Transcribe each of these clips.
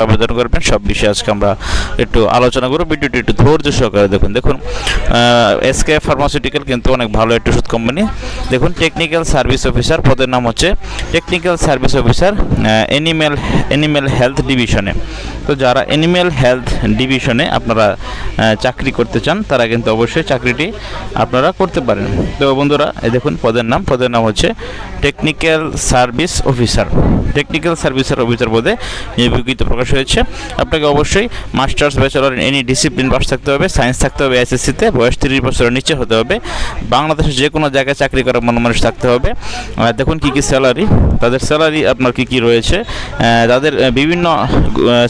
আবেদন করবেন সব বিষয়ে আজকে আমরা একটু আলোচনা করব। ভিডিওটি একটু ধৈর্য সহকারে দেখুন এসকে ফার্মাসিউটিক্যাল কিন্তু অনেক ভালো একটা ওষুধ কোম্পানি। দেখুন টেকনিক্যাল সার্ভিস অফিসার পদের নাম হচ্ছে technical service officer animal health ডিভিশনে। তো যারা অ্যানিম্যাল হেলথ ডিভিশনে আপনারা চাকরি করতে চান তারা কিন্তু অবশ্যই চাকরিটি আপনারা করতে পারেন। তো বন্ধুরা এই দেখুন পদের নাম হচ্ছে technical service officer. Technical service officer পদে নিয়োগিত প্রকাশ হয়েছে। আপনাকে অবশ্যই masters bachelor in any discipline pass থাকতে হবে, সায়েন্স থাকতে হবে, এসএসসিতে বয়স 30 বছরের নিচে হতে হবে, বাংলাদেশের যে কোনো জায়গায় চাকরি করার মন মানুষ থাকতে হবে। দেখুন কী স্যালারি, তাদের স্যালারি আপনার কী রয়েছে, তাদের বিভিন্ন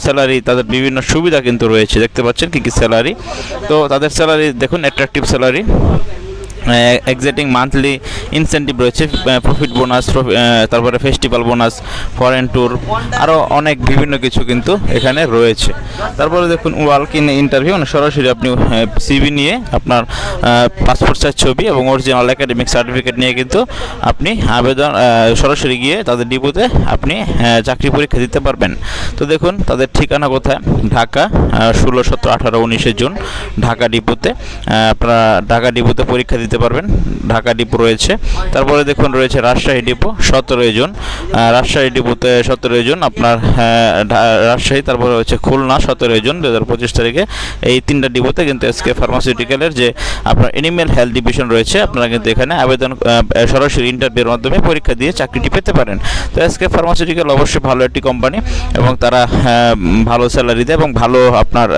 স্যালারি, তাদের বিভিন্ন সুবিধা কিন্তু রয়েছে। দেখতে পাচ্ছেন কী স্যালারি। তো তাদের স্যালারি দেখুন অ্যাট্রাকটিভ স্যালারি, এক্সাক্টিং মান্থলি ইনসেন্টিভ রয়েছে, প্রফিট বোনাস, তারপরে ফেস্টিভ্যাল বোনাস, ফরেন ট্যুর, আরও অনেক বিভিন্ন কিছু কিন্তু এখানে রয়েছে। তারপরে দেখুন ওয়ার্ক ইন ইন্টারভিউ, মানে সরাসরি আপনি সিভি নিয়ে আপনার পাসপোর্ট সাইজ ছবি এবং অরিজিনাল একাডেমিক সার্টিফিকেট নিয়ে কিন্তু আপনি আবেদন সরাসরি গিয়ে তাদের ডিপোতে আপনি চাকরি পরীক্ষা দিতে পারবেন। তো দেখুন তাদের ঠিকানা কোথায়, ঢাকা 16, 17, 18, 19 জুন ঢাকা ডিপোতে আপনারা ঢাকা ডিপোতে পরীক্ষা দিতে পারবেন। ঢাকা ডিপো রয়েছে। তারপরে দেখুন রয়েছে রাজশাহী ডিপো 17 জুন, রাজশাহী ডিপোতে 17 জুন আপনার রাজশাহী। তারপরে হচ্ছে খুলনা 17 জুন 2025 তারিখে। এই তিনটা ডিপোতে কিন্তু এসকে ফার্মাসিউটিক্যালের যে আপনার অ্যানিম্যাল হেলথ ডিভিশন রয়েছে আপনারা কিন্তু এখানে আবেদন সরাসরি ইন্টারভিউর মাধ্যমে পরীক্ষা দিয়ে চাকরিটি পেতে পারেন। তো এসকে ফার্মাসিউটিক্যাল অবশ্যই ভালো একটি কোম্পানি এবং তারা ভালো স্যালারি দেয় এবং ভালো আপনার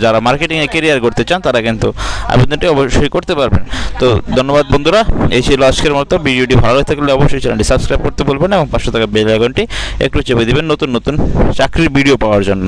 যারা মার্কেটিংয়ে কেরিয়ার করতে চান তারা কিন্তু আবেদনটি অবশ্যই করতে পারবেন। তো ধন্যবাদ বন্ধুরা, এই ছিল আজকের মতো। ভিডিওটি ভালো থাকলে অবশ্যই চ্যানেলটি সাবস্ক্রাইব করতে ভুলবেন এবং পাশে থাকা বেল আইকনটি একটু চেপে দিবেন নতুন চাকরির ভিডিও পাওয়ার জন্য।